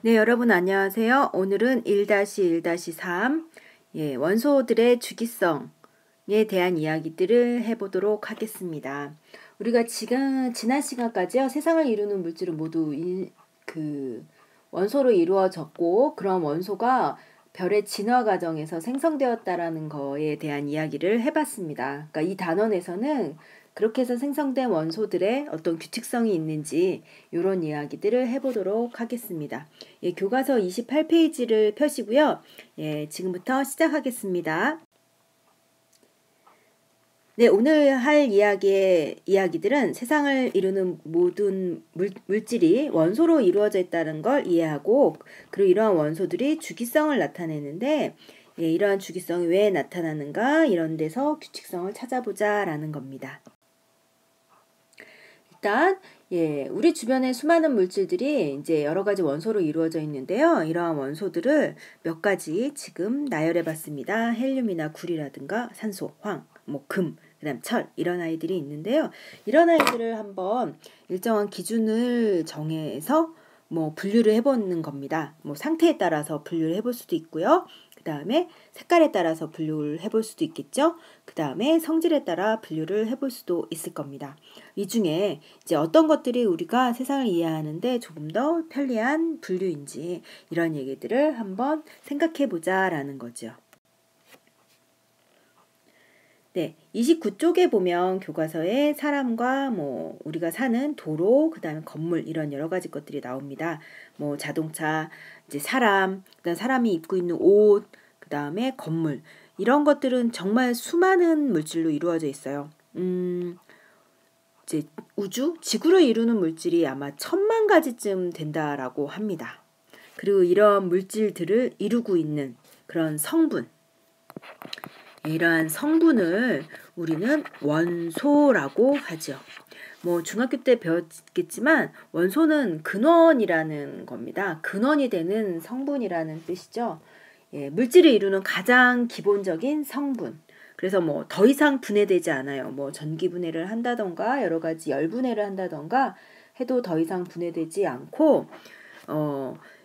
네, 여러분 안녕하세요. 오늘은 1-1-3 원소들의 주기성에 대한 이야기들을 해보도록 하겠습니다. 우리가 지난 시간까지요, 세상을 이루는 물질은 모두 원소로 이루어졌고, 그런 원소가 별의 진화 과정에서 생성되었다라는 거에 대한 이야기를 해봤습니다. 그러니까 이 단원에서는 그렇게 해서 생성된 원소들의 어떤 규칙성이 있는지 이런 이야기들을 해보도록 하겠습니다. 교과서 28페이지를 펴시고요. 지금부터 시작하겠습니다. 네, 오늘 할 이야기들은 세상을 이루는 모든 물질이 원소로 이루어져 있다는 걸 이해하고, 그리고 이러한 원소들이 주기성을 나타내는데, 이러한 주기성이 왜 나타나는가, 이런 데서 규칙성을 찾아보자라는 겁니다. 일단 우리 주변에 수많은 물질들이 이제 여러 가지 원소로 이루어져 있는데요. 이러한 원소들을 몇 가지 지금 나열해 봤습니다. 헬륨이나 구리라든가 산소, 황, 금, 그다음 철, 이런 아이들이 있는데요. 이런 아이들을 한번 일정한 기준을 정해서 분류를 해보는 겁니다. 상태에 따라서 분류를 해볼 수도 있고요. 그 다음에 색깔에 따라서 분류를 해볼 수도 있겠죠. 그 다음에 성질에 따라 분류를 해볼 수도 있을 겁니다. 이 중에 이제 어떤 것들이 우리가 세상을 이해하는데 조금 더 편리한 분류인지, 이런 얘기들을 한번 생각해 보자라는 거죠. 네, 29쪽에 보면 교과서에 사람과 우리가 사는 도로, 그 다음에 건물, 이런 여러 가지 것들이 나옵니다. 자동차, 이제 사람, 그다음 사람이 입고 있는 옷, 그 다음에 건물, 이런 것들은 정말 수많은 물질로 이루어져 있어요. 이제 지구를 이루는 물질이 아마 1000만 가지쯤 된다라고 합니다. 그리고 이런 물질들을 이루고 있는 그런 성분, 이러한 성분을 우리는 원소라고 하죠. 중학교 때 배웠겠지만 원소는 근원이라는 겁니다. 근원이 되는 성분이라는 뜻이죠. 물질을 이루는 가장 기본적인 성분. 그래서 더 이상 분해되지 않아요. 전기 분해를 한다던가 여러 가지 열 분해를 한다던가 해도 더 이상 분해되지 않고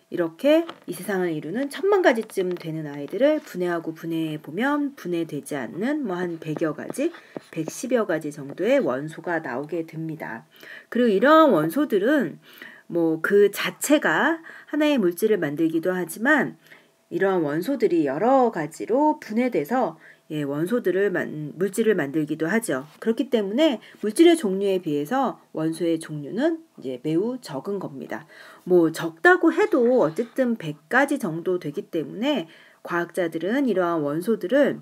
이렇게 이 세상을 이루는 1000만 가지쯤 되는 아이들을 분해하고 분해해보면 분해되지 않는 한 100여 가지, 110여 가지 정도의 원소가 나오게 됩니다. 그리고 이런 원소들은 그 자체가 하나의 물질을 만들기도 하지만, 이러한 원소들이 여러 가지로 분해돼서 물질을 만들기도 하죠. 그렇기 때문에 물질의 종류에 비해서 원소의 종류는 이제 매우 적은 겁니다. 적다고 해도 어쨌든 100가지 정도 되기 때문에 과학자들은 이러한 원소들을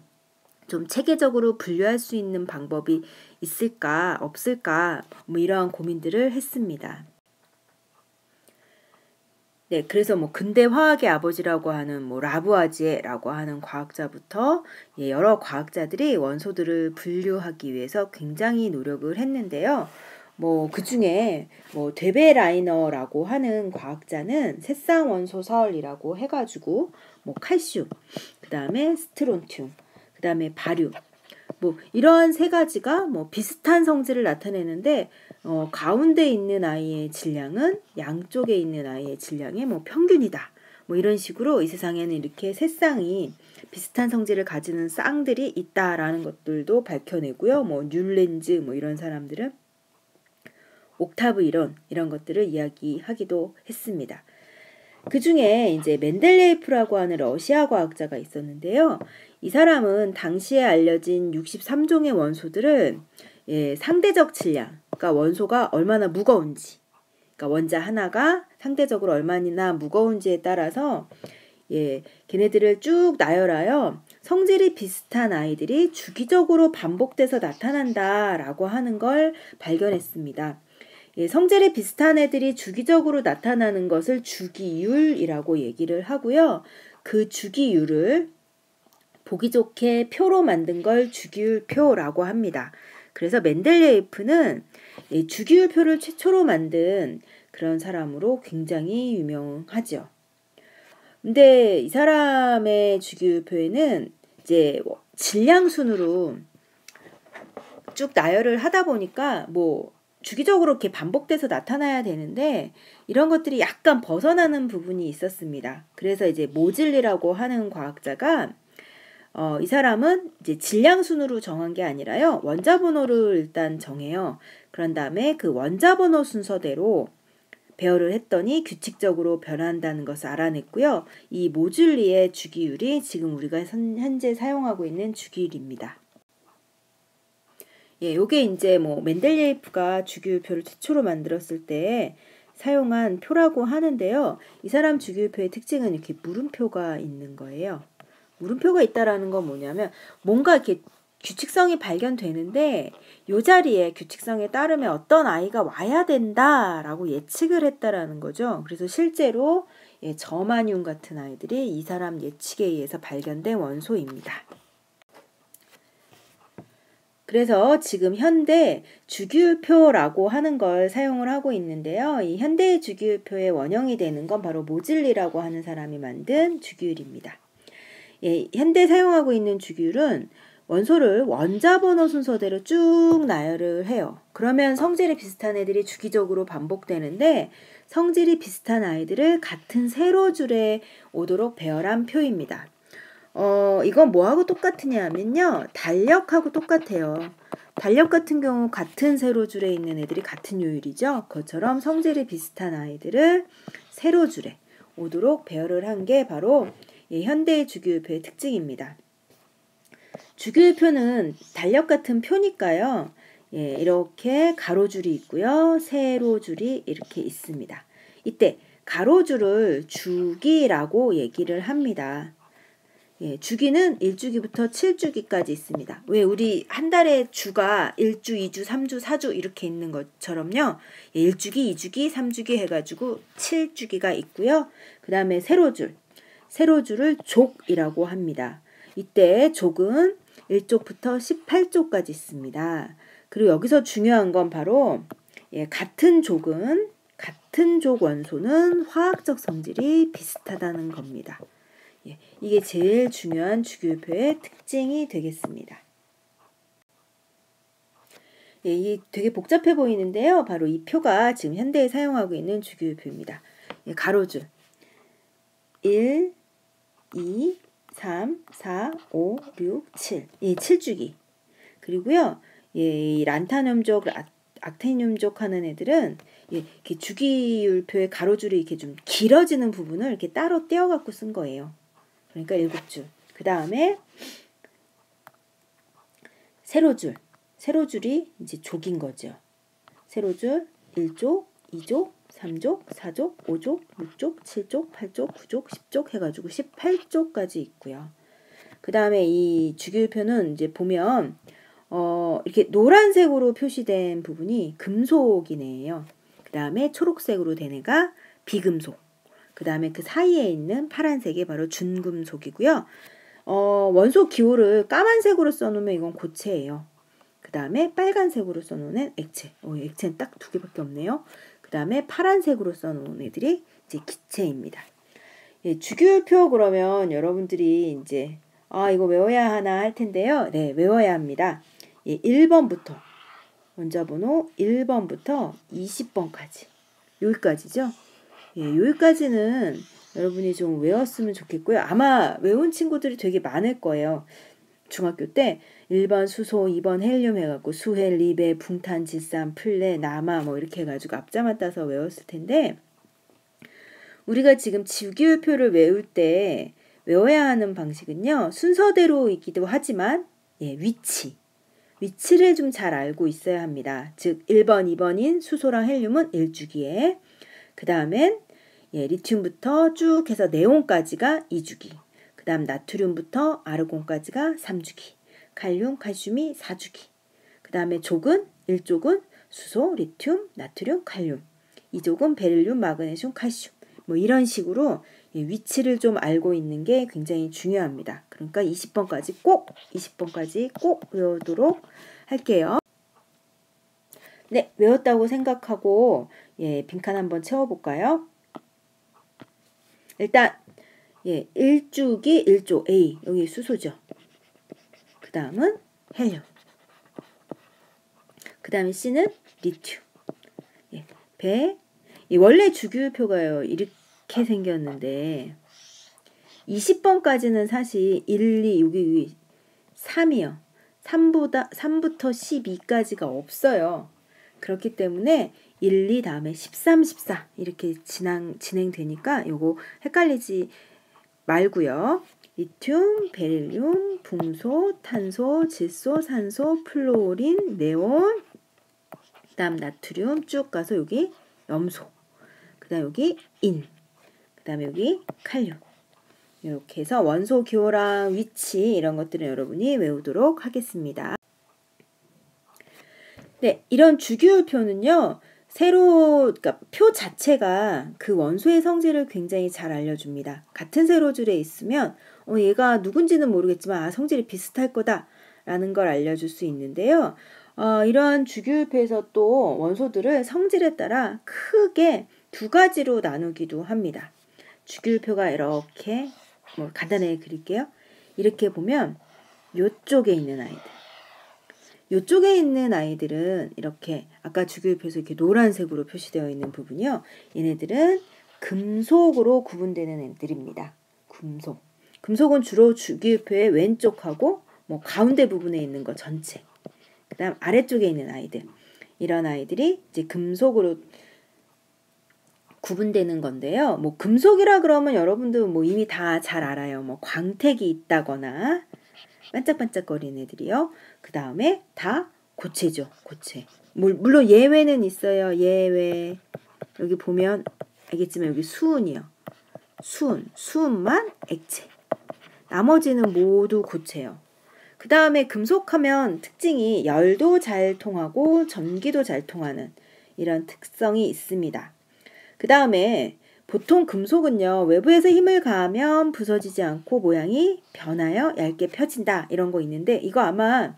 좀 체계적으로 분류할 수 있는 방법이 있을까 없을까 이러한 고민들을 했습니다. 네, 그래서 근대 화학의 아버지라고 하는 라부아지에라고 하는 과학자부터 여러 과학자들이 원소들을 분류하기 위해서 굉장히 노력을 했는데요. 그 중에 데베라이너라고 하는 과학자는 새쌍 원소설이라고 해가지고 칼슘, 그 다음에 스트론튬, 그 다음에 바륨, 이러한 세 가지가 비슷한 성질을 나타내는데, 가운데 있는 아이의 질량은 양쪽에 있는 아이의 질량의 평균이다. 이런 식으로 이 세상에는 이렇게 세 쌍이 비슷한 성질을 가지는 쌍들이 있다라는 것들도 밝혀내고요. 뉴렌즈 이런 사람들은 옥타브 이런 것들을 이야기하기도 했습니다. 그 중에 이제 멘델레이프라고 하는 러시아 과학자가 있었는데요. 이 사람은 당시에 알려진 63종의 원소들을 상대적 질량, 그러니까 원소가 얼마나 무거운지, 그러니까 원자 하나가 상대적으로 얼마나 무거운지에 따라서 걔네들을 쭉 나열하여 성질이 비슷한 아이들이 주기적으로 반복돼서 나타난다라고 하는 걸 발견했습니다. 성질이 비슷한 애들이 주기적으로 나타나는 것을 주기율이라고 얘기를 하고요. 그 주기율을 보기 좋게 표로 만든 걸 주기율표라고 합니다. 그래서 멘델레이프는 주기율표를 최초로 만든 그런 사람으로 굉장히 유명하죠. 근데 이 사람의 주기율표에는 이제 질량 순으로 쭉 나열을 하다 보니까 주기적으로 이렇게 반복돼서 나타나야 되는데 이런 것들이 약간 벗어나는 부분이 있었습니다. 그래서 이제 모질리라고 하는 과학자가 이 사람은 이제 질량 순으로 정한 게 아니라요. 원자 번호를 일단 정해요. 그런 다음에 그 원자 번호 순서대로 배열을 했더니 규칙적으로 변한다는 것을 알아냈고요. 이 모질리의 주기율이 지금 우리가 현재 사용하고 있는 주기율입니다. 예, 요게 이제 뭐 멘델리에이프가 주기율표를 최초로 만들었을 때 사용한 표라고 하는데요. 이 사람 주기율표의 특징은 이렇게 물음표가 있는 거예요. 물음표가 있다라는 건 뭐냐면 뭔가 이렇게 규칙성이 발견되는데 이 자리에 규칙성에 따르면 어떤 아이가 와야 된다라고 예측을 했다라는 거죠. 그래서 실제로 저마뇽 같은 아이들이 이 사람 예측에 의해서 발견된 원소입니다. 그래서 지금 현대 주기율표라고 하는 걸 사용을 하고 있는데요. 이 현대의 주기율표의 원형이 되는 건 바로 모질리라고 하는 사람이 만든 주기율입니다. 예, 현대 사용하고 있는 주기율은 원소를 원자 번호 순서대로 쭉 나열을 해요. 그러면 성질이 비슷한 애들이 주기적으로 반복되는데 성질이 비슷한 아이들을 같은 세로줄에 오도록 배열한 표입니다. 이건 뭐하고 똑같으냐 하면요. 달력하고 똑같아요. 달력 같은 경우 같은 세로줄에 있는 애들이 같은 요일이죠. 그것처럼 성질이 비슷한 아이들을 세로줄에 오도록 배열을 한 게 바로 현대의 주기율표의 특징입니다. 주기율표는 달력 같은 표니까요. 이렇게 가로줄이 있고요. 세로줄이 이렇게 있습니다. 이때 가로줄을 주기라고 얘기를 합니다. 주기는 1주기부터 7주기까지 있습니다. 왜 우리 한 달에 주가 1주, 2주, 3주, 4주 이렇게 있는 것처럼요. 1주기, 2주기, 3주기 해가지고 7주기가 있고요. 그 다음에 세로줄을 족이라고 합니다. 이때 족은 1족부터 18족까지 있습니다. 그리고 여기서 중요한 건 바로 같은 족 원소는 화학적 성질이 비슷하다는 겁니다. 이게 제일 중요한 주기율표의 특징이 되겠습니다. 이게 되게 복잡해 보이는데요. 바로 이 표가 지금 현대에 사용하고 있는 주기율표입니다. 가로줄 1, 2, 3, 4, 5, 6, 7. 7주기. 그리고요. 이 란타늄족, 악테늄족 하는 애들은 이렇게 주기율표의 가로줄이 이렇게 좀 길어지는 부분을 이렇게 따로 떼어 갖고 쓴 거예요. 그러니까 7줄. 그 다음에 세로줄이 이제 족인 거죠. 세로줄 1족, 2족, 3족, 4족, 5족, 6족, 7족, 8족, 9족, 10족 해가지고 18족까지 있고요. 그 다음에 이 주기율표는 이제 보면 이렇게 노란색으로 표시된 부분이 금속이네요. 그 다음에 초록색으로 된 애가 비금속. 그 다음에 그 사이에 있는 파란색이 바로 준금속이고요. 원소 기호를 까만색으로 써놓으면 이건 고체예요. 그 다음에 빨간색으로 써놓은 액체. 액체는 딱 2개밖에 없네요. 그 다음에 파란색으로 써놓은 애들이 이제 기체입니다. 주기율표 그러면 여러분들이 이제 이거 외워야 하나 할 텐데요. 네, 외워야 합니다. 1번부터 원자번호 1번부터 20번까지 여기까지죠. 여기까지는 여러분이 좀 외웠으면 좋겠고요. 아마 외운 친구들이 되게 많을 거예요. 중학교 때 1번 수소, 2번 헬륨 해갖고 수헬, 리베, 붕탄, 질산, 플레, 남아 뭐 이렇게 해가지고 앞자만 따서 외웠을 텐데 우리가 지금 주기율표를 외울 때 외워야 하는 방식은요. 순서대로 있기도 하지만 위치를 좀 잘 알고 있어야 합니다. 즉 1번, 2번인 수소랑 헬륨은 1주기에 그 다음엔 리튬부터 쭉 해서 네온까지가 2주기 그 다음 나트륨부터 아르곤까지가 3주기 칼륨, 칼슘이 4주기 그 다음에 족은 1족은 수소, 리튬, 나트륨, 칼륨 2족은 베릴륨, 마그네슘, 칼슘 뭐 이런 식으로 위치를 좀 알고 있는 게 굉장히 중요합니다. 그러니까 20번까지 꼭 외우도록 할게요. 네, 외웠다고 생각하고 빈칸 한번 채워볼까요? 일단 1주기 1조 A 여기 수소죠. 그 다음은 헬륨 그 다음에 C는 리튬 배. 이 원래 주기율표가요. 이렇게 생겼는데 20번까지는 사실 1, 2, 여기 3이요. 3부터 12까지가 없어요. 그렇기 때문에 1, 2 다음에 13, 14 이렇게 진행되니까 요거 헷갈리지 말고요. 리튬, 베릴륨, 붕소, 탄소, 질소, 산소, 플루오린, 네온, 그 다음 나트륨 쭉 가서 여기 염소, 그 다음 여기 인, 그 다음에 여기 칼륨. 이렇게 해서 원소 기호랑 위치 이런 것들은 여러분이 외우도록 하겠습니다. 네, 이런 주기율표는요. 그러니까 표 자체가 그 원소의 성질을 굉장히 잘 알려줍니다. 같은 세로줄에 있으면 얘가 누군지는 모르겠지만 성질이 비슷할 거다라는 걸 알려줄 수 있는데요. 이러한 주기율표에서 또 원소들을 성질에 따라 크게 두 가지로 나누기도 합니다. 주기율표가 이렇게 간단하게 그릴게요. 이렇게 보면 이쪽에 있는 아이들. 이쪽에 있는 아이들은 이렇게 아까 주기율표에서 이렇게 노란색으로 표시되어 있는 부분이요. 얘네들은 금속으로 구분되는 애들입니다. 금속. 금속은 주로 주기율표의 왼쪽하고 가운데 부분에 있는 거 전체. 그 다음 아래쪽에 있는 아이들. 이런 아이들이 이제 금속으로 구분되는 건데요. 금속이라 그러면 여러분들 이미 다 잘 알아요. 광택이 있다거나 반짝반짝거리는 애들이요. 그 다음에 다 고체죠. 고체. 물론 예외는 있어요. 예외. 여기 보면 알겠지만 여기 수은이요. 수은만 액체. 나머지는 모두 고체요. 그 다음에 금속하면 특징이 열도 잘 통하고 전기도 잘 통하는 이런 특성이 있습니다. 그 다음에 보통 금속은요. 외부에서 힘을 가하면 부서지지 않고 모양이 변하여 얇게 펴진다. 이런 거 있는데 이거 아마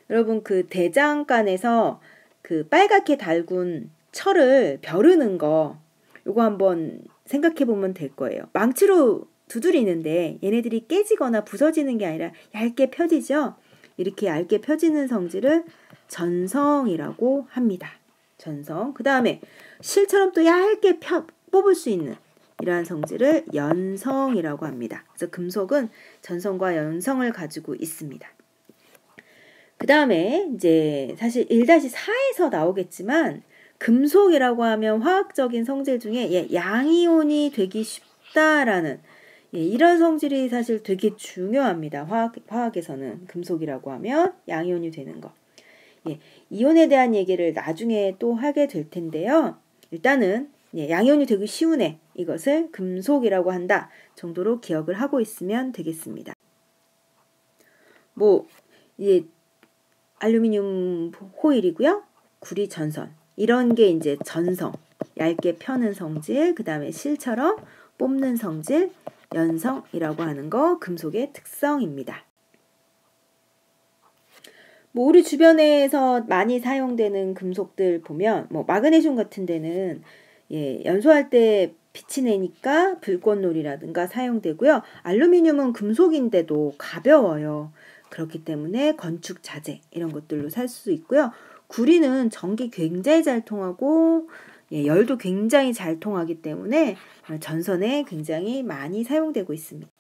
여러분 그 대장간에서 그 빨갛게 달군 철을 벼르는 거 요거 한번 생각해 보면 될 거예요. 망치로 두드리는데 얘네들이 깨지거나 부서지는 게 아니라 얇게 펴지죠. 이렇게 얇게 펴지는 성질을 전성이라고 합니다. 전성. 그 다음에 실처럼 또 얇게 뽑을 수 있는 이러한 성질을 연성이라고 합니다. 그래서 금속은 전성과 연성을 가지고 있습니다. 그 다음에 이제 사실 1-4에서 나오겠지만 금속이라고 하면 화학적인 성질 중에 양이온이 되기 쉽다라는 이런 성질이 사실 되게 중요합니다. 화학에서는 금속이라고 하면 양이온이 되는 거. 이온에 대한 얘기를 나중에 또 하게 될 텐데요. 일단은 양이온이 되기 쉬운 애, 이것을 금속이라고 한다 정도로 기억을 하고 있으면 되겠습니다. 알루미늄 호일이고요. 구리 전선. 이런 게 이제 전성, 얇게 펴는 성질, 그 다음에 실처럼 뽑는 성질, 연성이라고 하는 거 금속의 특성입니다. 우리 주변에서 많이 사용되는 금속들 보면 마그네슘 같은 데는 연소할 때 빛이 내니까 불꽃놀이라든가 사용되고요. 알루미늄은 금속인데도 가벼워요. 그렇기 때문에 건축 자재 이런 것들로 살 수 있고요. 구리는 전기 굉장히 잘 통하고 열도 굉장히 잘 통하기 때문에 전선에 굉장히 많이 사용되고 있습니다.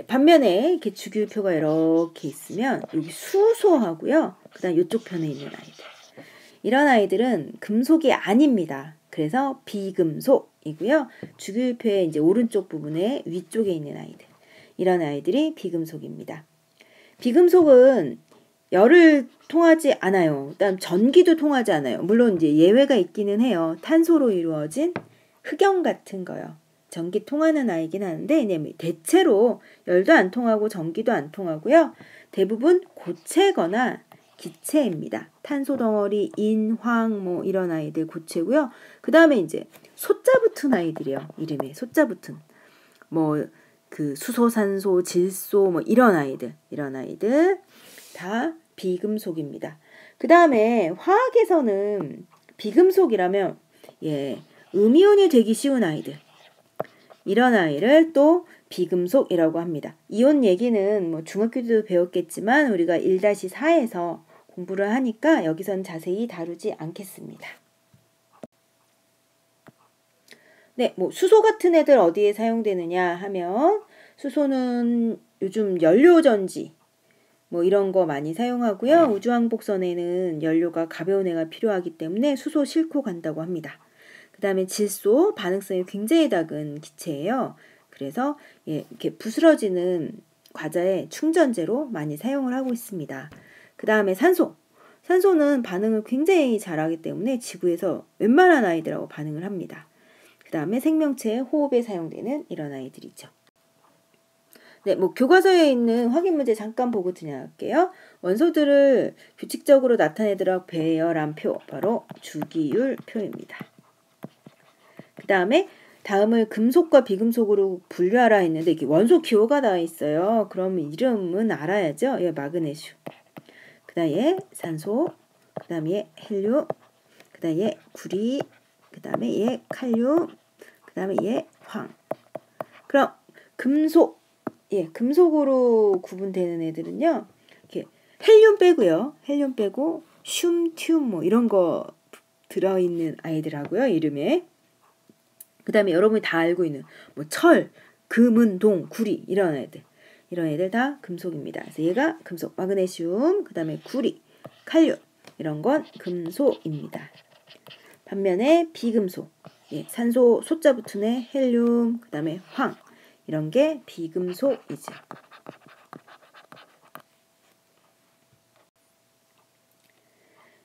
반면에 이렇게 주기율표가 이렇게 있으면 여기 수소하고요. 그 다음 이쪽 편에 있는 아이들. 이런 아이들은 금속이 아닙니다. 그래서 비금속이고요. 주기율표의 이제 오른쪽 부분에 위쪽에 있는 아이들. 이런 아이들이 비금속입니다. 비금속은 열을 통하지 않아요. 그다음 전기도 통하지 않아요. 물론 이제 예외가 있기는 해요. 탄소로 이루어진 흑연 같은 거요. 전기 통하는 아이긴 하는데 대체로 열도 안 통하고 전기도 안 통하고요. 대부분 고체거나 기체입니다. 탄소 덩어리, 인, 황 이런 아이들 고체고요. 그 다음에 이제 소자 붙은 아이들이요. 이름에 소자 붙은 그 수소, 산소, 질소 이런 아이들 다 비금속입니다. 그 다음에 화학에서는 비금속이라면 음이온이 되기 쉬운 아이들 이런 아이를 또 비금속이라고 합니다. 이온 얘기는 중학교 때도 배웠겠지만 우리가 1-4에서 공부를 하니까 여기선 자세히 다루지 않겠습니다. 네, 뭐 수소 같은 애들 어디에 사용되느냐 하면 수소는 요즘 연료전지 뭐 이런 거 많이 사용하고요. 우주왕복선에는 연료가 가벼운 애가 필요하기 때문에 수소 싣고 간다고 합니다. 그 다음에 질소, 반응성이 굉장히 작은 기체예요. 그래서 이렇게 부스러지는 과자의 충전재로 많이 사용을 하고 있습니다. 그 다음에 산소. 산소는 반응을 굉장히 잘하기 때문에 지구에서 웬만한 아이들하고 반응을 합니다. 그 다음에 생명체의 호흡에 사용되는 이런 아이들이죠. 네, 뭐 교과서에 있는 확인 문제 잠깐 보고 진행할게요. 원소들을 규칙적으로 나타내도록 배열한 표, 바로 주기율 표입니다. 그 다음에 다음을 금속과 비금속으로 분류하라 했는데 이게 원소 기호가 나와 있어요. 그럼 이름은 알아야죠. 예, 마그네슘. 그 다음에 산소, 그 다음에 헬륨, 그 다음에 구리, 그 다음에 얘 칼륨, 그 다음에 얘 황. 그럼 금속, 금속으로 구분되는 애들은요. 이렇게 헬륨 빼고요. 헬륨 빼고 슘, 튬 뭐 이런 거 들어있는 아이들하고요. 이름에. 그 다음에 여러분이 다 알고 있는 뭐 철, 금은, 동, 구리 이런 애들. 이런 애들 다 금속입니다. 그래서 얘가 금속, 마그네슘, 그 다음에 구리, 칼륨 이런 건 금속입니다. 반면에 비금속, 산소 소자 붙은 애 헬륨, 그 다음에 황 이런 게 비금속이죠.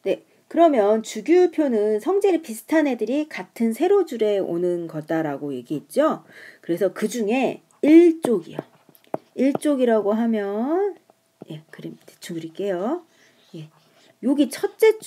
네, 그러면 주기율표는 성질이 비슷한 애들이 같은 세로줄에 오는 거다라고 얘기했죠. 그래서 그 중에 1쪽이요. 1쪽이라고 하면 그림 대충 그릴게요. 여기 첫째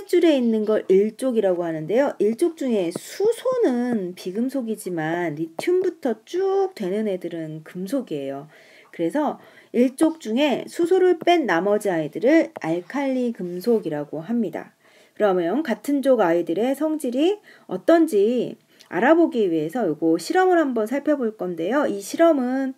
줄에 있는 걸 1쪽이라고 하는데요. 1쪽 중에 수소는 비금속이지만 리튬부터 쭉 되는 애들은 금속이에요. 그래서 1쪽 중에 수소를 뺀 나머지 아이들을 알칼리 금속이라고 합니다. 그러면 같은 쪽 아이들의 성질이 어떤지 알아보기 위해서 요거 실험을 한번 살펴볼 건데요. 이 실험은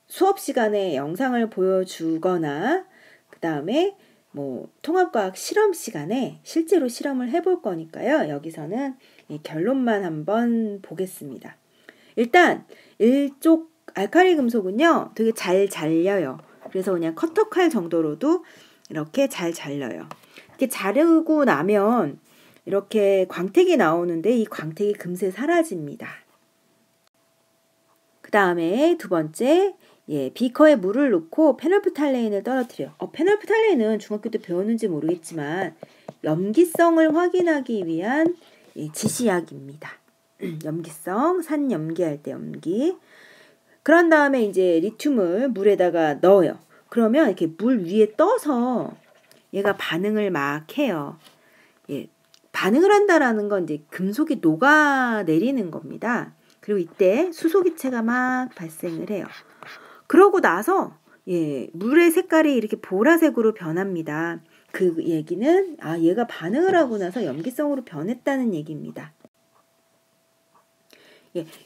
수업 시간에 영상을 보여주거나 그 다음에 뭐 통합과학 실험 시간에 실제로 실험을 해볼 거니까요. 여기서는 결론만 한번 보겠습니다. 일단 1쪽 알칼리 금속은요. 되게 잘 잘려요. 그래서 그냥 커터칼 정도로도 이렇게 잘 잘려요. 이렇게 자르고 나면 이렇게 광택이 나오는데 이 광택이 금세 사라집니다. 그 다음에 두 번째 비커에 물을 넣고 페놀프탈레인을 떨어뜨려요. 페놀프탈레인은 중학교 때 배웠는지 모르겠지만 염기성을 확인하기 위한 지시약입니다. 염기성, 산염기할 때 염기. 그런 다음에 이제 리튬을 물에다가 넣어요. 그러면 이렇게 물 위에 떠서 얘가 반응을 막 해요. 반응을 한다라는 건 이제 금속이 녹아내리는 겁니다. 그리고 이때 수소기체가 막 발생을 해요. 그러고 나서 물의 색깔이 이렇게 보라색으로 변합니다. 그 얘기는 얘가 반응을 하고 나서 염기성으로 변했다는 얘기입니다.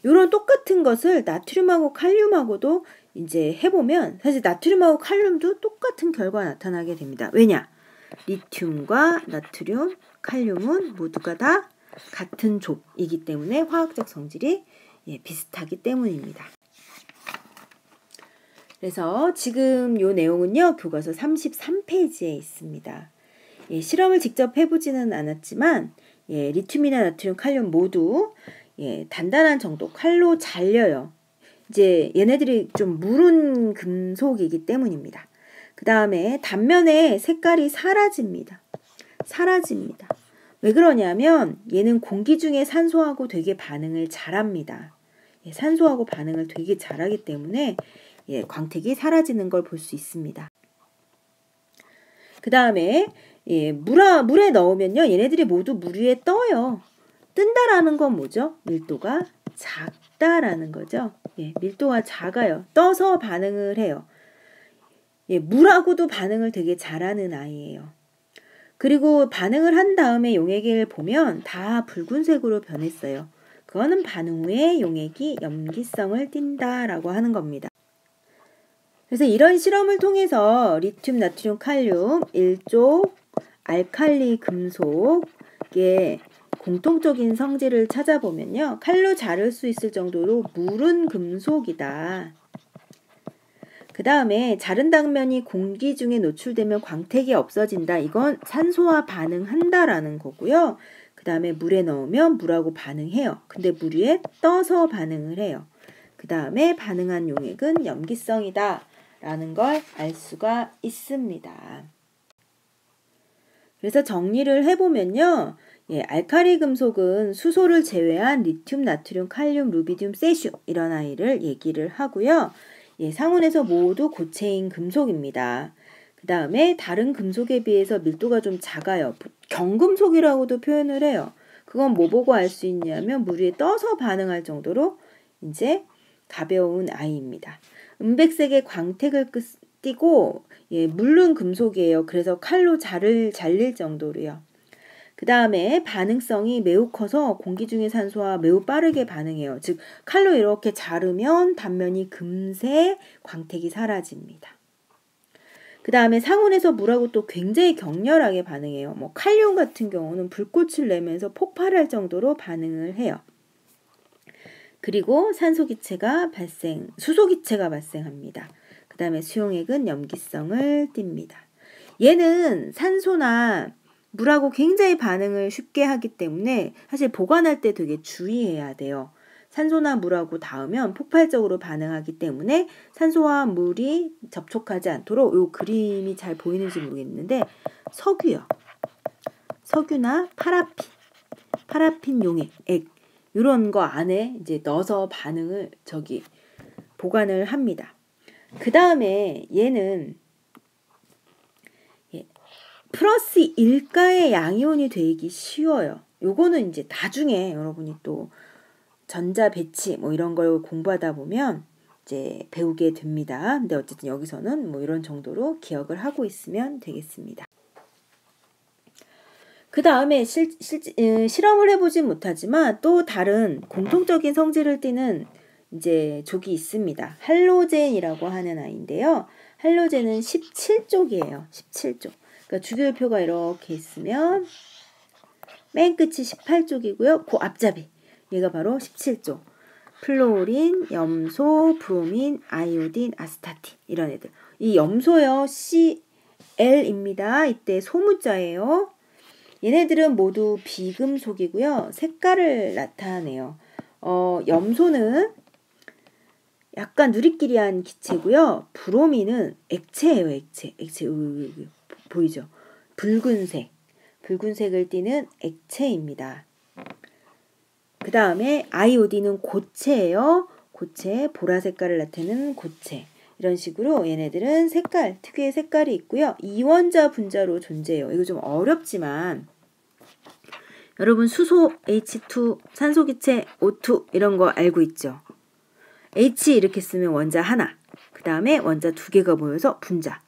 이런 똑같은 것을 나트륨하고 칼륨하고도 이제 해보면 사실 나트륨하고 칼륨도 똑같은 결과가 나타나게 됩니다. 왜냐? 리튬과 나트륨, 칼륨은 모두가 다 같은 족이기 때문에 화학적 성질이 비슷하기 때문입니다. 그래서 지금 이 내용은요. 교과서 33페이지에 있습니다. 실험을 직접 해보지는 않았지만 리튬이나 나트륨, 칼륨 모두 단단한 정도 칼로 잘려요. 이제 얘네들이 좀 무른 금속이기 때문입니다. 그 다음에 단면에 색깔이 사라집니다. 왜 그러냐면 얘는 공기 중에 산소하고 되게 반응을 잘합니다. 산소하고 반응을 되게 잘하기 때문에 광택이 사라지는 걸 볼 수 있습니다. 그 다음에 물에 넣으면요. 얘네들이 모두 물 위에 떠요. 뜬다라는 건 뭐죠? 밀도가 작다라는 거죠. 밀도가 작아요. 떠서 반응을 해요. 물하고도 반응을 되게 잘하는 아이예요. 그리고 반응을 한 다음에 용액을 보면 다 붉은색으로 변했어요. 그거는 반응 후에 용액이 염기성을 띈다라고 하는 겁니다. 그래서 이런 실험을 통해서 리튬, 나트륨, 칼륨, 1쪽 알칼리 금속의 공통적인 성질을 찾아보면요. 칼로 자를 수 있을 정도로 물은 금속이다. 그 다음에 자른 당면이 공기 중에 노출되면 광택이 없어진다. 이건 산소와 반응한다라는 거고요. 그 다음에 물에 넣으면 물하고 반응해요. 근데 물 위에 떠서 반응을 해요. 그 다음에 반응한 용액은 염기성이다 라는 걸 알 수가 있습니다. 그래서 정리를 해보면요. 알카리 금속은 수소를 제외한 리튬, 나트륨, 칼륨, 루비디움, 세슘 이런 아이를 얘기를 하고요. 상온에서 모두 고체인 금속입니다. 그 다음에 다른 금속에 비해서 밀도가 좀 작아요. 경금속이라고도 표현을 해요. 그건 뭐 보고 알 수 있냐면 물 위에 떠서 반응할 정도로 이제 가벼운 아이입니다. 은백색의 광택을 띠고 물른 금속이에요. 그래서 칼로 잘릴 정도로요. 그 다음에 반응성이 매우 커서 공기 중의 산소와 매우 빠르게 반응해요. 즉 칼로 이렇게 자르면 단면이 금세 광택이 사라집니다. 그 다음에 상온에서 물하고 또 굉장히 격렬하게 반응해요. 칼륨 같은 경우는 불꽃을 내면서 폭발할 정도로 반응을 해요. 그리고 수소기체가 발생합니다. 그 다음에 수용액은 염기성을 띱니다. 얘는 산소나 물하고 굉장히 반응을 쉽게 하기 때문에 사실 보관할 때 되게 주의해야 돼요. 산소나 물하고 닿으면 폭발적으로 반응하기 때문에 산소와 물이 접촉하지 않도록 이 그림이 잘 보이는지 모르겠는데 석유요. 석유나 파라핀 용액, 이런 거 안에 이제 넣어서 반응을 보관을 합니다. 그 다음에 얘는 플러스 1가의 양이온이 되기 쉬워요. 요거는 이제 나중에 여러분이 또 전자 배치 이런 걸 공부하다 보면 이제 배우게 됩니다. 근데 어쨌든 여기서는 이런 정도로 기억을 하고 있으면 되겠습니다. 그 다음에 실험을 해보진 못하지만 또 다른 공통적인 성질을 띠는 이제 족이 있습니다. 할로젠이라고 하는 아이인데요. 할로젠은 17족이에요. 17족. 그러니까 주기율표가 이렇게 있으면 맨 끝이 18족이고요. 그 앞잡이 얘가 바로 17족. 플로린, 염소, 브로민, 아이오딘, 아스타틴 이런 애들. 이 염소요. Cl입니다. 이때 소문자예요. 얘네들은 모두 비금속이고요. 색깔을 나타내요. 염소는 약간 누리끼리한 기체고요. 브로민은 액체예요. 액체 보이죠? 붉은색을 띠는 액체입니다. 그 다음에 아이오딘은 고체예요. 고체, 보라 색깔을 나타내는 고체. 이런 식으로 얘네들은 특유의 색깔이 있고요. 이원자 분자로 존재해요. 이거 좀 어렵지만 여러분 수소 H2, 산소기체 O2 이런 거 알고 있죠? H 이렇게 쓰면 원자 하나, 그 다음에 원자 두 개가 모여서 분자.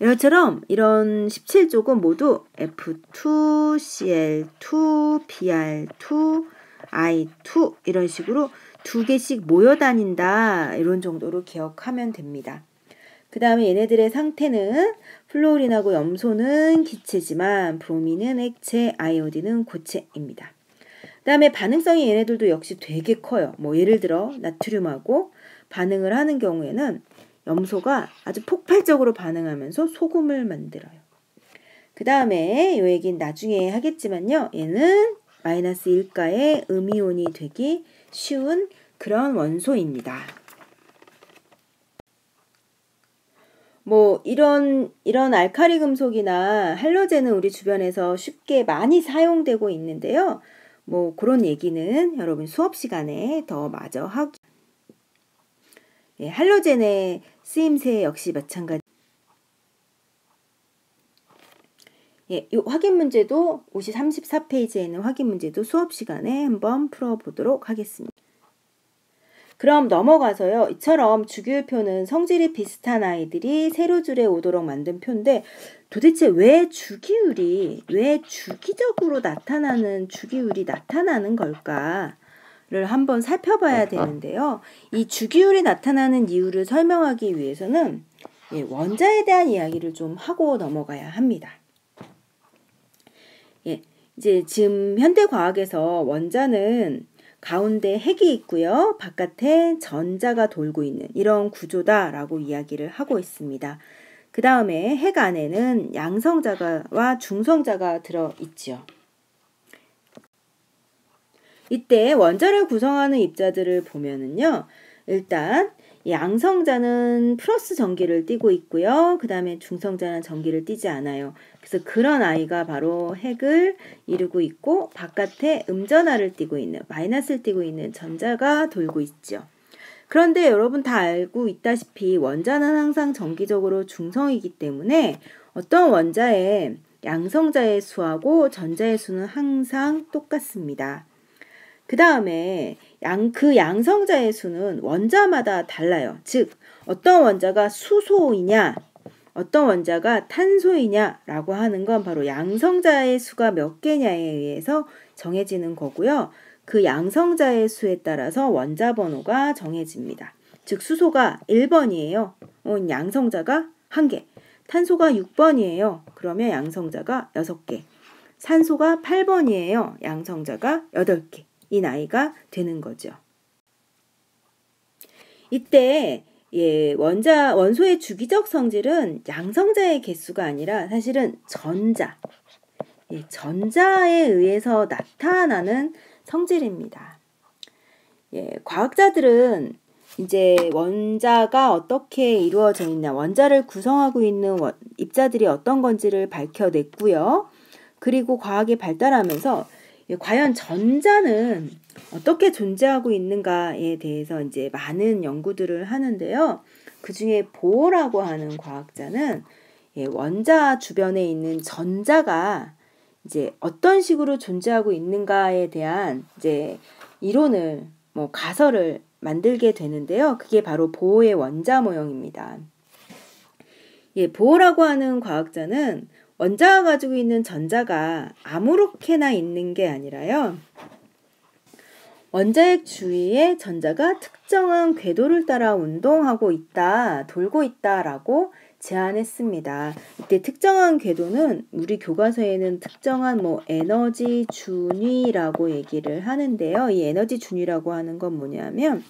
이것처럼 이런 17족은 모두 F2, Cl2, Br2, I2 이런 식으로 두 개씩 모여 다닌다. 이런 정도로 기억하면 됩니다. 그 다음에 얘네들의 상태는 플로린하고 염소는 기체지만 브로민은 액체, 아이오딘은 고체입니다. 그 다음에 반응성이 얘네들도 역시 되게 커요. 예를 들어 나트륨하고 반응을 하는 경우에는 염소가 아주 폭발적으로 반응하면서 소금을 만들어요. 그 다음에 이 얘기는 나중에 하겠지만요. 얘는 마이너스 1가의 음이온이 되기 쉬운 그런 원소입니다. 이런 알카리 금속이나 할로젠은 우리 주변에서 쉽게 많이 사용되고 있는데요. 그런 얘기는 여러분 수업 시간에 더 마저 하고 할로젠의 쓰임새 역시 마찬가지. 이 확인 문제도 34페이지에 있는 확인 문제도 수업 시간에 한번 풀어보도록 하겠습니다. 그럼 넘어가서요. 이처럼 주기율표는 성질이 비슷한 아이들이 세로 줄에 오도록 만든 표인데 도대체 왜 주기적으로 주기율이 나타나는 걸까를 한번 살펴봐야 되는데요. 이 주기율이 나타나는 이유를 설명하기 위해서는 원자에 대한 이야기를 좀 하고 넘어가야 합니다. 이제 지금 현대 과학에서 원자는 가운데 핵이 있고요. 바깥에 전자가 돌고 있는 이런 구조다라고 이야기를 하고 있습니다. 그 다음에 핵 안에는 양성자와 중성자가 들어있죠. 이때 원자를 구성하는 입자들을 보면은요. 일단 양성자는 플러스 전기를 띠고 있고요. 그 다음에 중성자는 전기를 띠지 않아요. 그래서 그런 아이가 바로 핵을 이루고 있고 바깥에 음전하를 띠고 있는 마이너스를 띠고 있는 전자가 돌고 있죠. 그런데 여러분 다 알고 있다시피 원자는 항상 정기적으로 중성이기 때문에 어떤 원자의 양성자의 수하고 전자의 수는 항상 똑같습니다. 그 다음에 그 양성자의 수는 원자마다 달라요. 즉 어떤 원자가 수소이냐 어떤 원자가 탄소이냐라고 하는 건 바로 양성자의 수가 몇 개냐에 의해서 정해지는 거고요. 그 양성자의 수에 따라서 원자 번호가 정해집니다. 즉 수소가 1번이에요. 양성자가 1개. 탄소가 6번이에요. 그러면 양성자가 6개. 산소가 8번이에요. 양성자가 8개. 이 나이가 되는 거죠. 이때 원소의 주기적 성질은 양성자의 개수가 아니라 사실은 전자에 의해서 나타나는 성질입니다. 과학자들은 이제 원자가 어떻게 이루어져 있나, 원자를 구성하고 있는 입자들이 어떤 건지를 밝혀냈고요. 그리고 과학이 발달하면서 과연 전자는 어떻게 존재하고 있는가에 대해서 이제 많은 연구들을 하는데요. 그 중에 보어라고 하는 과학자는 원자 주변에 있는 전자가 이제 어떤 식으로 존재하고 있는가에 대한 이제 이론을 가설을 만들게 되는데요. 그게 바로 보어의 원자 모형입니다. 보어라고 하는 과학자는 원자가 가지고 있는 전자가 아무렇게나 있는 게 아니라요. 원자핵 주위에 전자가 특정한 궤도를 따라 운동하고 있다, 돌고 있다라고 제안했습니다. 이때 특정한 궤도는 우리 교과서에는 특정한 에너지 준위라고 얘기를 하는데요. 이 에너지 준위라고 하는 건 뭐냐면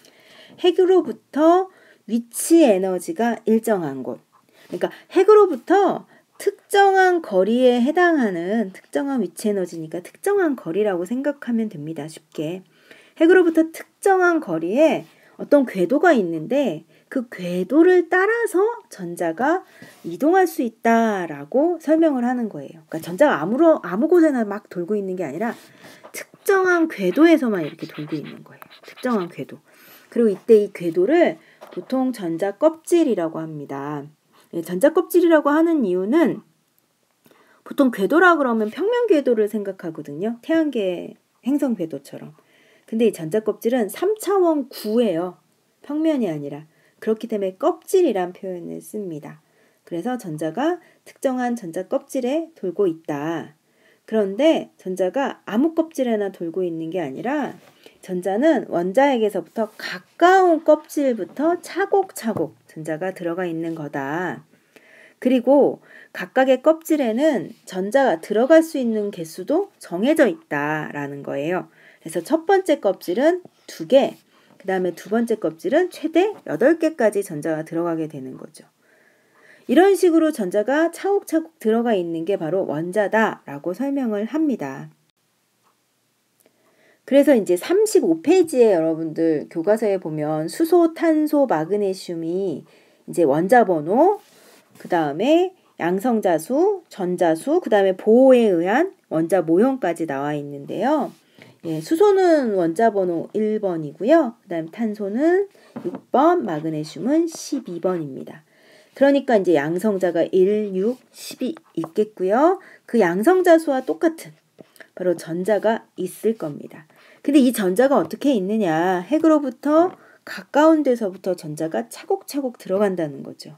핵으로부터 위치 에너지가 일정한 곳. 그러니까 핵으로부터 특정한 거리에 해당하는 특정한 위치 에너지니까 특정한 거리라고 생각하면 됩니다. 쉽게. 핵으로부터 특정한 거리에 어떤 궤도가 있는데 그 궤도를 따라서 전자가 이동할 수 있다라고 설명을 하는 거예요. 그러니까 전자가 아무 곳에나 막 돌고 있는 게 아니라 특정한 궤도에서만 이렇게 돌고 있는 거예요. 특정한 궤도. 그리고 이때 이 궤도를 보통 전자 껍질이라고 합니다. 전자 껍질이라고 하는 이유는 보통 궤도라 그러면 평면 궤도를 생각하거든요. 태양계 행성 궤도처럼. 근데 이 전자 껍질은 3차원 구예요. 평면이 아니라. 그렇기 때문에 껍질이란 표현을 씁니다. 그래서 전자가 특정한 전자 껍질에 돌고 있다. 그런데 전자가 아무 껍질에나 돌고 있는 게 아니라 전자는 원자핵에서부터 가까운 껍질부터 차곡차곡 전자가 들어가 있는 거다. 그리고 각각의 껍질에는 전자가 들어갈 수 있는 개수도 정해져 있다라는 거예요. 그래서 첫 번째 껍질은 2개, 그 다음에 두 번째 껍질은 최대 8개까지 전자가 들어가게 되는 거죠. 이런 식으로 전자가 차곡차곡 들어가 있는 게 바로 원자다라고 설명을 합니다. 그래서 이제 35페이지에 여러분들 교과서에 보면 수소, 탄소, 마그네슘이 이제 원자 번호, 그 다음에 양성자수, 전자수, 그 다음에 보호에 의한 원자 모형까지 나와 있는데요. 수소는 원자 번호 1번이고요. 그 다음에 탄소는 6번, 마그네슘은 12번입니다. 그러니까 이제 양성자가 1, 6, 10이 있겠고요. 그 양성자 수와 똑같은 바로 전자가 있을 겁니다. 근데 이 전자가 어떻게 있느냐? 핵으로부터 가까운 데서부터 전자가 차곡차곡 들어간다는 거죠.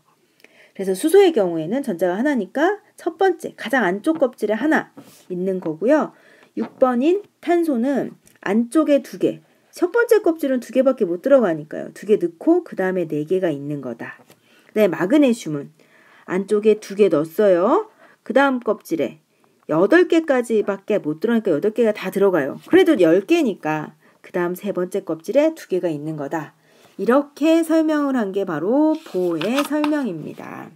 그래서 수소의 경우에는 전자가 하나니까 첫 번째 가장 안쪽 껍질에 하나 있는 거고요. 6번인 탄소는 안쪽에 2개. 첫 번째 껍질은 2개밖에 못 들어가니까요. 2개 넣고 그 다음에 4개가 있는 거다. 네, 마그네슘은 안쪽에 2개 넣었어요. 그 다음 껍질에 8개까지밖에 못 들어가니까 8개가 다 들어가요. 그래도 10개니까 그 다음 세 번째 껍질에 2개가 있는 거다. 이렇게 설명을 한 게 바로 보의 설명입니다.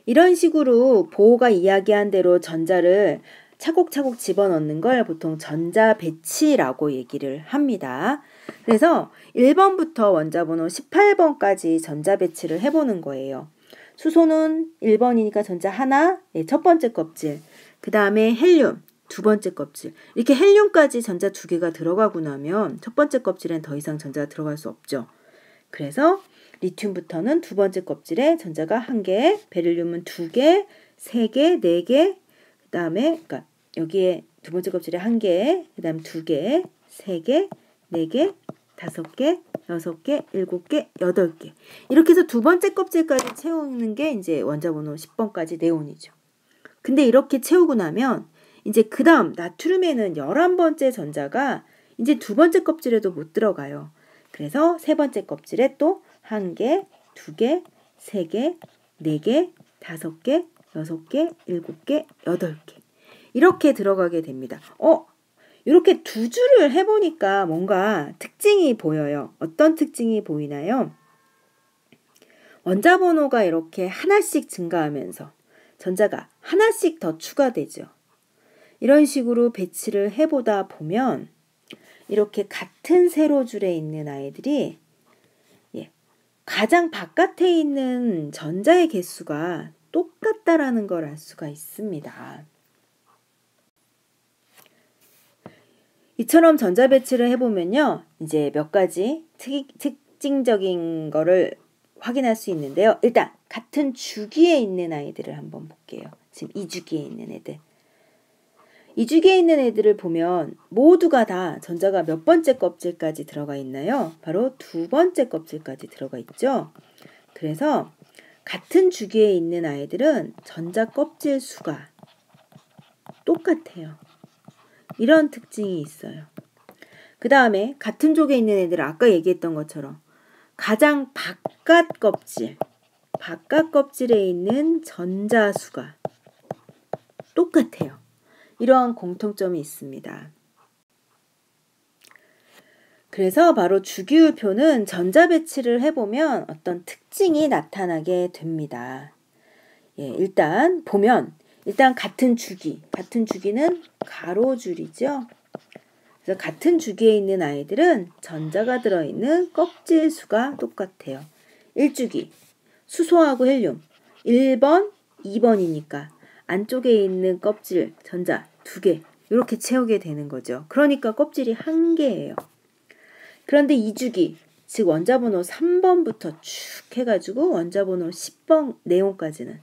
이런 식으로 보가 이야기한 대로 전자를 차곡차곡 집어넣는 걸 보통 전자 배치라고 얘기를 합니다. 그래서 1번부터 원자번호 18번까지 전자 배치를 해보는 거예요. 수소는 1번이니까 전자 하나, 첫 번째 껍질. 그 다음에 헬륨, 두 번째 껍질. 이렇게 헬륨까지 전자 2개가 들어가고 나면 첫 번째 껍질엔 더 이상 전자가 들어갈 수 없죠. 그래서 리튬부터는 두 번째 껍질에 전자가 1개, 베릴륨은 2개, 3개, 4개, 그 다음에 그러니까 여기에 두 번째 껍질에 1개, 그 다음 2개, 3개, 4개, 5개, 6개, 7개, 8개. 이렇게 해서 두 번째 껍질까지 채우는 게 이제 원자번호 10번까지 네온이죠. 근데 이렇게 채우고 나면 이제 그 다음 나트륨에는 11번째 전자가 이제 두 번째 껍질에도 못 들어가요. 그래서 세 번째 껍질에 또 1개, 2개, 3개, 4개, 5개, 6개, 7개, 8개. 이렇게 들어가게 됩니다. 이렇게 두 줄을 해보니까 뭔가 특징이 보여요. 어떤 특징이 보이나요? 원자 번호가 이렇게 하나씩 증가하면서 전자가 하나씩 더 추가되죠. 이런 식으로 배치를 해보다 보면 이렇게 같은 세로줄에 있는 아이들이 가장 바깥에 있는 전자의 개수가 똑같다라는 걸 알 수가 있습니다. 이처럼 전자 배치를 해보면요. 이제 몇 가지 특징적인 거를 확인할 수 있는데요. 일단 같은 주기에 있는 아이들을 한번 볼게요. 지금 2주기에 있는 애들. 2주기에 있는 애들을 보면 모두가 다 전자가 몇 번째 껍질까지 들어가 있나요? 바로 두 번째 껍질까지 들어가 있죠. 그래서 같은 주기에 있는 아이들은 전자 껍질 수가 똑같아요. 이런 특징이 있어요. 그 다음에 같은 쪽에 있는 애들은 아까 얘기했던 것처럼 가장 바깥 껍질에 있는 전자 수가 똑같아요. 이러한 공통점이 있습니다. 그래서 바로 주기율표는 전자 배치를 해보면 어떤 특징이 나타나게 됩니다. 일단 보면 같은 주기는 가로줄이죠. 그래서 같은 주기에 있는 아이들은 전자가 들어있는 껍질 수가 똑같아요. 1주기 수소하고 헬륨 1번, 2번이니까 안쪽에 있는 껍질 전자 2개 이렇게 채우게 되는 거죠. 그러니까 껍질이 1개예요. 그런데 2주기 즉 원자번호 3번부터 쭉 해가지고 원자번호 10번 네온까지는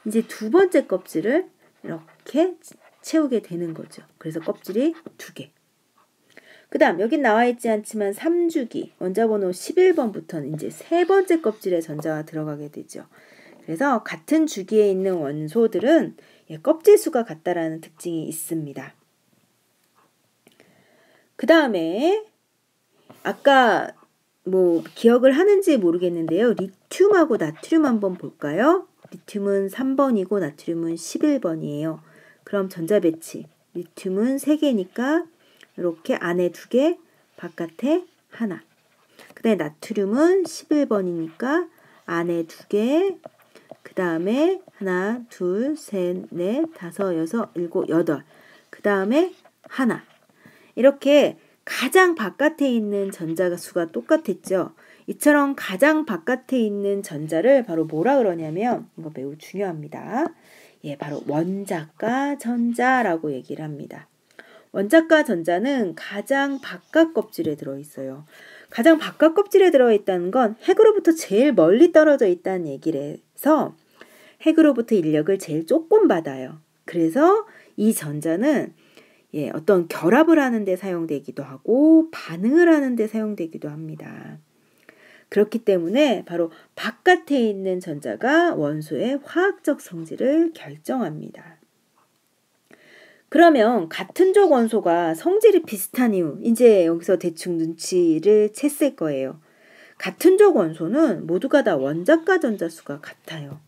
이제 두 번째 껍질을 이렇게 채우게 되는 거죠. 그래서 껍질이 2개. 그 다음 여긴 나와 있지 않지만 3주기 원자번호 11번부터는 이제 세 번째 껍질에 전자가 들어가게 되죠. 그래서 같은 주기에 있는 원소들은 껍질 수가 같다라는 특징이 있습니다. 그 다음에 아까 기억을 하는지 모르겠는데요. 리튬하고 나트륨 한번 볼까요? 리튬은 3번이고 나트륨은 11번이에요. 그럼 전자 배치. 리튬은 3개니까 이렇게 안에 2개, 바깥에 하나. 그 다음에 나트륨은 11번이니까 안에 2개, 그 다음에 하나, 둘, 셋, 넷, 다섯, 여섯, 일곱, 여덟. 그 다음에 하나. 이렇게 가장 바깥에 있는 전자 수가 똑같았죠. 이처럼 가장 바깥에 있는 전자를 바로 뭐라 그러냐면 이거 매우 중요합니다. 바로 원자가 전자라고 얘기를 합니다. 원자가 전자는 가장 바깥 껍질에 들어있어요. 가장 바깥 껍질에 들어있다는 건 핵으로부터 제일 멀리 떨어져 있다는 얘기를 해서 핵으로부터 인력을 제일 조금 받아요. 그래서 이 전자는 어떤 결합을 하는 데 사용되기도 하고 반응을 하는 데 사용되기도 합니다. 그렇기 때문에 바로 바깥에 있는 전자가 원소의 화학적 성질을 결정합니다. 그러면 같은 족 원소가 성질이 비슷한 이유, 이제 여기서 대충 눈치를 챘을 거예요. 같은 족 원소는 모두가 다 원자가 전자 수가 같아요.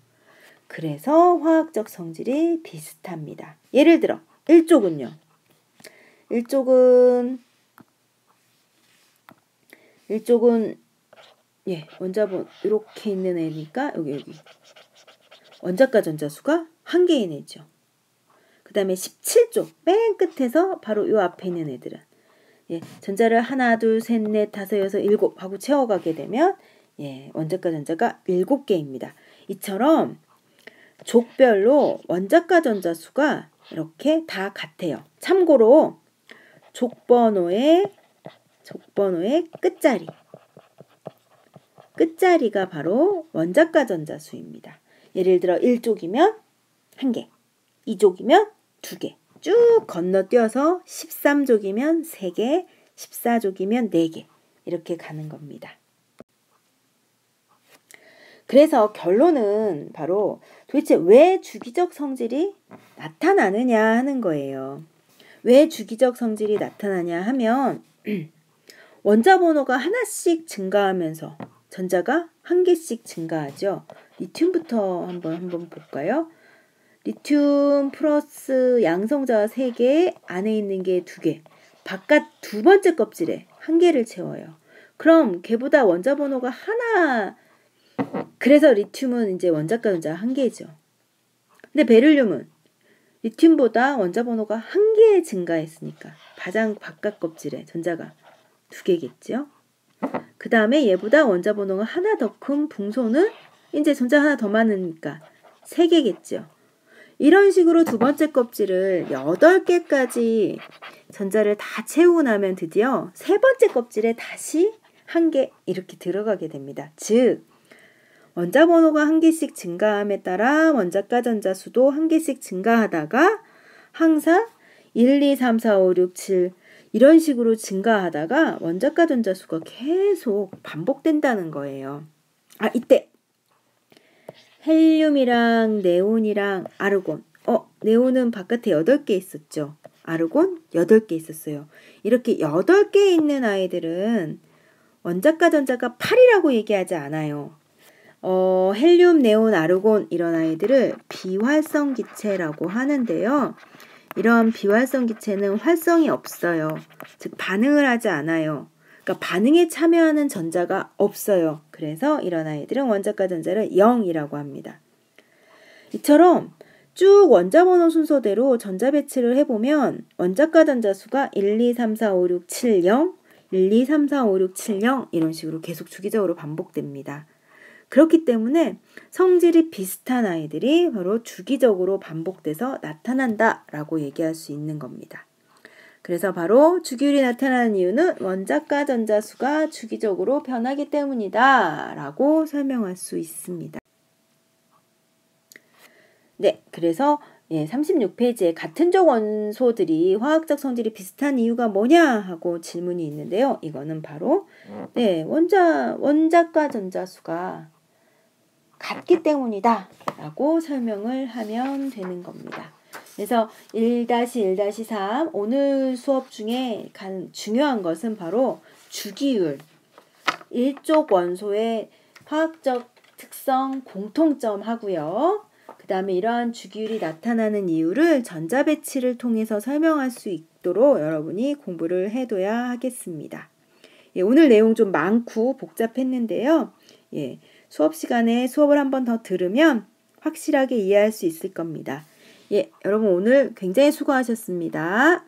그래서 화학적 성질이 비슷합니다. 예를 들어 일족은요. 일족은 원자번 이렇게 있는 애니까 여기 원자과 전자수가 1개인 애죠. 그 다음에 17쪽 맨 끝에서 바로 요 앞에 있는 애들은 전자를 하나, 둘, 셋, 넷, 다섯, 여섯, 일곱 하고 채워가게 되면 원자과 전자가 7개입니다. 이처럼 족별로 원자과 전자수가 이렇게 다 같아요. 참고로 족번호의 끝자리가 바로 원자과 전자수입니다. 예를 들어 1족이면 1개, 2족이면 2개, 쭉 건너뛰어서 13족이면 3개, 14족이면 4개 이렇게 가는 겁니다. 그래서 결론은 바로 도대체 왜 주기적 성질이 나타나느냐 하는 거예요. 왜 주기적 성질이 나타나냐 하면 원자 번호가 하나씩 증가하면서 전자가 1개씩 증가하죠. 리튬부터 한번 볼까요? 리튬 플러스 양성자 3개, 안에 있는 게 2개, 바깥 두 번째 껍질에 1개를 채워요. 그럼 걔보다 원자 번호가 하나, 그래서 리튬은 이제 원자과 전자 1개죠. 근데 베릴륨은 리튬보다 원자 번호가 1개 증가했으니까 가장 바깥 껍질에 전자가 2개겠죠. 그 다음에 얘보다 원자 번호가 하나 더 큰 붕소는 이제 전자 하나 더 많으니까 3개겠죠. 이런 식으로 두 번째 껍질을 8개까지 전자를 다 채우고 나면 드디어 세 번째 껍질에 다시 1개 이렇게 들어가게 됩니다. 즉 원자 번호가 1개씩 증가함에 따라 원자과 전자 수도 1개씩 증가하다가 항상 1, 2, 3, 4, 5, 6, 7 이런 식으로 증가하다가 원자과 전자 수가 계속 반복된다는 거예요. 이때 헬륨이랑 네온이랑 아르곤. 네온은 바깥에 8개 있었죠. 아르곤 8개 있었어요. 이렇게 8개 있는 아이들은 원자과 전자가 8이라고 얘기하지 않아요. 헬륨, 네온, 아르곤 이런 아이들을 비활성 기체라고 하는데요. 이런 비활성 기체는 활성이 없어요. 즉 반응을 하지 않아요. 그러니까 반응에 참여하는 전자가 없어요. 그래서 이런 아이들은 원자과 전자를 0이라고 합니다. 이처럼 쭉 원자 번호 순서대로 전자 배치를 해보면 원자과 전자 수가 1, 2, 3, 4, 5, 6, 7, 0, 1, 2, 3, 4, 5, 6, 7, 0 이런 식으로 계속 주기적으로 반복됩니다. 그렇기 때문에 성질이 비슷한 아이들이 바로 주기적으로 반복돼서 나타난다라고 얘기할 수 있는 겁니다. 그래서 바로 주기율이 나타나는 이유는 원자과 전자 수가 주기적으로 변하기 때문이다 라고 설명할 수 있습니다. 네, 그래서 36페이지에 같은 족 원소들이 화학적 성질이 비슷한 이유가 뭐냐 하고 질문이 있는데요. 이거는 바로 원자과 전자 수가 같기 때문이다 라고 설명을 하면 되는 겁니다. 그래서 1-1-3 오늘 수업 중에 가장 중요한 것은 바로 주기율, 일족 원소의 화학적 특성 공통점 하고요. 그 다음에 이러한 주기율이 나타나는 이유를 전자 배치를 통해서 설명할 수 있도록 여러분이 공부를 해둬야 하겠습니다. 오늘 내용 좀 많고 복잡했는데요. 수업 시간에 수업을 한 번 더 들으면 확실하게 이해할 수 있을 겁니다. 여러분 오늘 굉장히 수고하셨습니다.